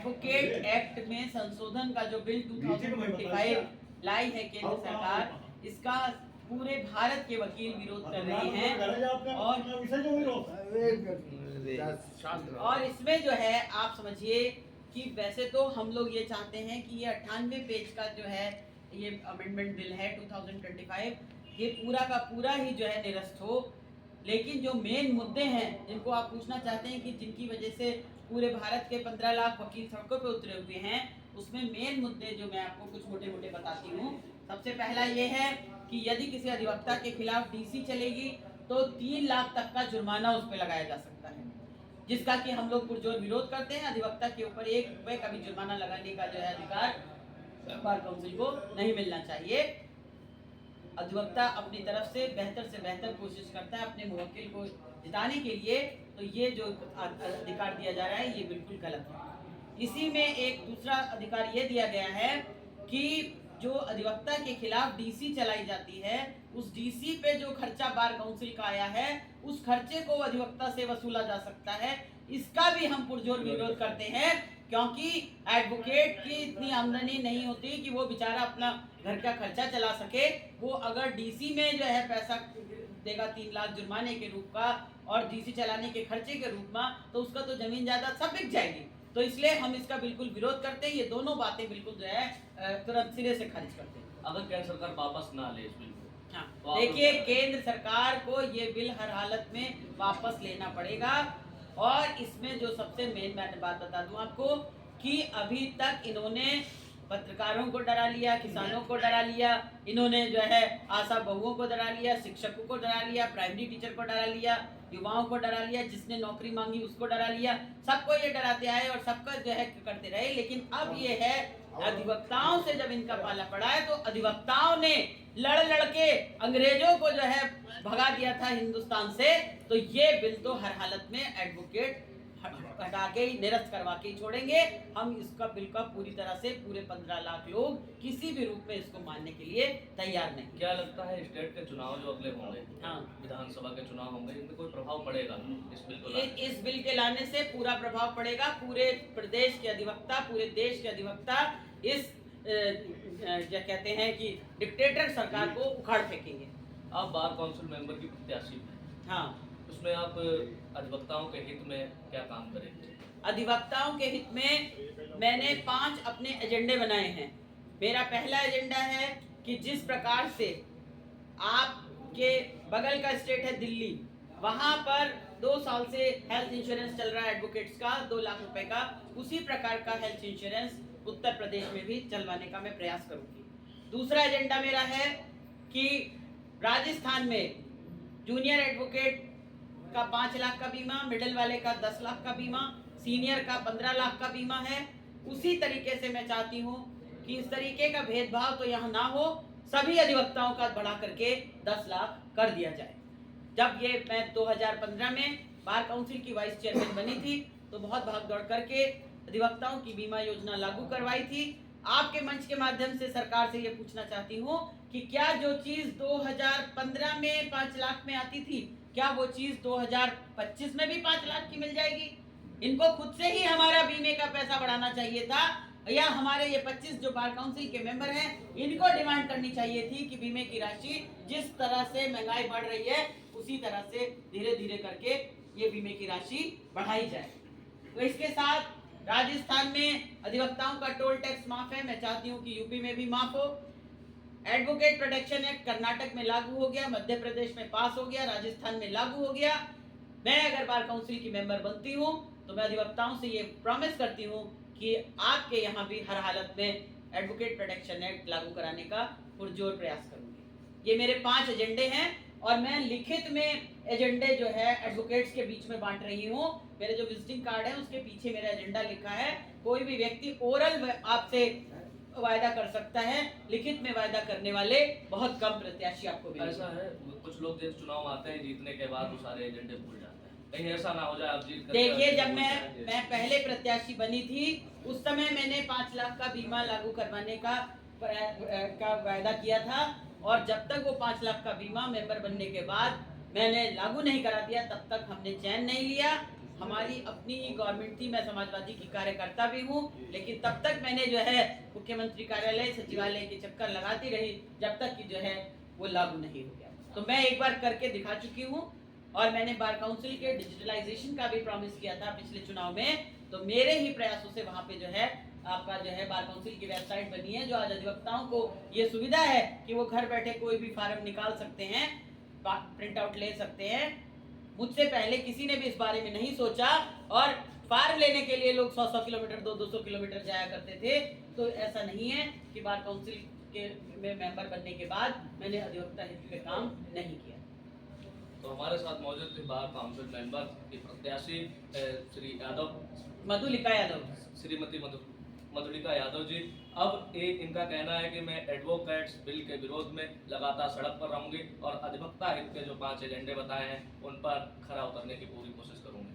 Advocate act में संशोधन का जो बिल 2025 लाई है केंद्र सरकार, इसका पूरे भारत के वकील विरोध कर रहे हैं और इसमें जो है आप समझिए कि वैसे तो हम लोग ये चाहते हैं कि ये 98 पेज का जो है ये अमेंडमेंट बिल है 2025, ये पूरा का पूरा ही जो है निरस्त हो, लेकिन जो मेन मुद्दे हैं जिनको आप पूछना चाहते हैं कि जिनकी वजह से पूरे भारत के 15 लाख वकील सड़कों पे उतरे हुए हैं, उसमें मेन मुद्दे जो मैं आपको कुछ मोटे मोटे बताती हूँ। सबसे पहला ये है कि यदि किसी अधिवक्ता के खिलाफ डीसी चलेगी तो 3 लाख तक का जुर्माना उस पर लगाया जा सकता है, जिसका कि हम लोग पुरजोर विरोध करते हैं। अधिवक्ता के ऊपर 1 रुपए का भी जुर्माना लगाने का जो है अधिकार बार काउंसिल को नहीं मिलना चाहिए। अधिवक्ता अपनी तरफ से बेहतर कोशिश करता है अपने मुवक्किल को जिताने के लिए, तो ये जो अधिकार दिया जा रहा है ये बिल्कुल गलत है। इसी में एक दूसरा अधिकार ये दिया गया है कि जो अधिवक्ता के खिलाफ डीसी चलाई जाती है, उस डीसी पे जो खर्चा बार काउंसिल का आया है, उस खर्चे को अधिवक्ता से वसूला जा सकता है। इसका भी हम पुरजोर विरोध करते हैं, क्योंकि एडवोकेट की इतनी आमदनी नहीं होती कि वो बेचारा अपना घर का खर्चा चला सके। वो अगर डीसी में जो है पैसा देगा 3 लाख जुर्माने के रूप का और डीसी चलाने के खर्चे के रूप में, तो उसका तो जमीन जायदाद सब बिक जाएगी। तो इसलिए हम इसका बिल्कुल विरोध करते हैं। ये दोनों बातें बिल्कुल जो है तुरंत सिरे से खारिज करते हैं। अगर केंद्र सरकार वापस ना ले इस बिल को, हाँ, तो देखिए केंद्र सरकार को ये बिल हर हालत में वापस लेना पड़ेगा। और इसमें जो सबसे मेन मैं बात बता दूं आपको कि अभी तक इन्होंने पत्रकारों को डरा लिया, किसानों को डरा लिया, इन्होंने जो है आशा बहुओं को डरा लिया, शिक्षकों को डरा लिया, प्राइमरी टीचर को डरा लिया, युवाओं को डरा लिया, जिसने नौकरी मांगी उसको डरा लिया। सबको ये डराते आए और सबका जो है करते रहे। लेकिन अब ये है अधिवक्ताओं से जब इनका पाला पड़ा है, तो अधिवक्ताओं ने लड़ के अंग्रेजों को जो है भगा दिया था हिंदुस्तान से। तो ये बिल तो हर हालत में एडवोकेट हटा के ही निरस्त करवा के ही छोड़ेंगे। हम इसका बिल का पूरी तरह से पूरे 15 लाख लोग किसी भी रूप में इसको मानने के लिए तैयार नहीं। क्या लगता है स्टेट के चुनाव जो अगले होंगे, हाँ, विधानसभा के चुनाव होंगे, इनमें कोई प्रभाव पड़ेगा इस बिल को? इस बिल के लाने से पूरा प्रभाव पड़ेगा। पूरे प्रदेश के अधिवक्ता, पूरे देश के अधिवक्ता इस क्या कहते हैं कि डिक्टेटर सरकार को उखाड़ फेंकेंगे। आप बार काउंसिल मेंबर की प्रत्याशी हैं, हाँ, उसमें आप अधिवक्ताओं के हित में क्या काम करेंगे? अधिवक्ताओं के हित में मैंने 5 अपने एजेंडे बनाए हैं। मेरा पहला एजेंडा है कि जिस प्रकार से आपके बगल का स्टेट है दिल्ली, वहां पर 2 साल से हेल्थ इंश्योरेंस चल रहा है एडवोकेट्स का 2 लाख रुपए का, उसी प्रकार का हेल्थ इंश्योरेंस उत्तर प्रदेश में भी चलवाने का मैं प्रयास करूंगी। दूसरा एजेंडा मेरा है कि राजस्थान में जूनियर एडवोकेट का 5 लाख का बीमा, मिडिल वाले का 10 लाख का बीमा, सीनियर का 15 लाख का बीमा है। उसी तरीके से मैं चाहती हूँ कि इस तरीके का भेदभाव तो यहाँ ना हो, सभी अधिवक्ताओं का बढ़ा करके 10 लाख कर दिया जाए। जब ये मैं 2015 में बार काउंसिल की वाइस चेयरमैन बनी थी, तो बहुत भाग दौड़ करके अधिवक्ताओं की बीमा योजना लागू करवाई थी। आपके मंच के माध्यम से सरकार से ये पूछना चाहती हूँ कि क्या जो चीज 2015 में 5 लाख में आती थी, क्या वो चीज 2025 में भी 5 लाख की मिल जाएगी? इनको खुद से ही हमारा बीमे का पैसा बढ़ाना चाहिए था, या हमारे ये 25 जो बार काउंसिल के मेंबर हैं, इनको डिमांड करनी चाहिए थी कि बीमे की राशि जिस तरह से महंगाई बढ़ रही है, उसी तरह से धीरे धीरे करके ये बीमे की राशि बढ़ाई जाए। तो इसके साथ राजस्थान में अधिवक्ताओं का टोल टैक्स माफ है, मैं चाहती हूँ कि यूपी में भी माफ हो। एडवोकेट प्रोटेक्शन एक्ट कर्नाटक में लागू हो गया, मध्य प्रदेश में पास हो गया, राजस्थान में लागू हो गया। मैं अगर बार काउंसिल की मेंबर बनती हूँ तो मैं अधिवक्ताओं से ये प्रॉमिस करती हूँ कि आपके यहाँ भी हर हालत में एडवोकेट प्रोटेक्शन एक्ट लागू कराने का पुरजोर प्रयास करूंगी। ये मेरे 5 एजेंडे हैं और मैं लिखित में एजेंडे जो है एडवोकेट्स के बीच में बांट रही हूँ। मेरे जो विजिटिंग कार्ड है उसके पीछे मेरा एजेंडा लिखा है। कोई भी व्यक्ति ओरल आपसे वायदा कर सकता है, लिखित में वायदा करने वाले बहुत कम प्रत्याशी आपको मिलेंगे। ऐसा है कुछ लोग जब चुनाव आते हैं जीतने के बाद वो सारे एजेंडे भूल जाते हैं, कहीं ऐसा ना हो जाए आप जीत कर? देखिए, जब मैं पहले प्रत्याशी बनी थी उस समय मैंने 5 लाख का बीमा लागू करवाने का वायदा किया था, और जब तक वो 5 लाख का बीमा मेंबर बनने के बाद मैंने लागू नहीं करा दिया, तब तक हमने चैन नहीं लिया। हमारी अपनी ही गवर्नमेंट थी, मैं समाजवादी की कार्यकर्ता भी हूँ, लेकिन तब तक मैंने जो है मुख्यमंत्री कार्यालय सचिवालय के चक्कर लगाती रही जब तक कि जो है वो लागू नहीं हो गया। तो मैं एक बार करके दिखा चुकी हूँ, और मैंने बार काउंसिल के डिजिटलाइजेशन का भी प्रॉमिस किया था पिछले चुनाव में। तो मेरे ही प्रयासों से वहाँ पे जो है आपका जो है बार काउंसिल की वेबसाइट बनी है, जो आज अधिवक्ताओं को ये सुविधा है कि वो घर बैठे कोई भी फार्म निकाल सकते हैं, प्रिंट आउट ले सकते हैं। मुझसे पहले किसी ने भी इस बारे में नहीं सोचा, और फार्म लेने के लिए लोग 100-100 किलोमीटर 200 किलोमीटर जाया करते थे। तो ऐसा नहीं है कि बार काउंसिल के में मेंबर बनने के बाद मैंने अधिवक्ता हित पे काम नहीं किया। तो हमारे साथ मौजूद थे बार काउंसिल मेंबर की प्रत्याशी श्री यादव, मधुलिका यादव। श्रीमती मधुलिका यादव जी। अब एक इनका कहना है कि मैं एडवोकेट्स बिल के विरोध में लगातार सड़क पर रहूंगी और अधिवक्ता हित के जो 5 एजेंडे बताए हैं उन पर खरा उतरने की पूरी कोशिश करूंगी।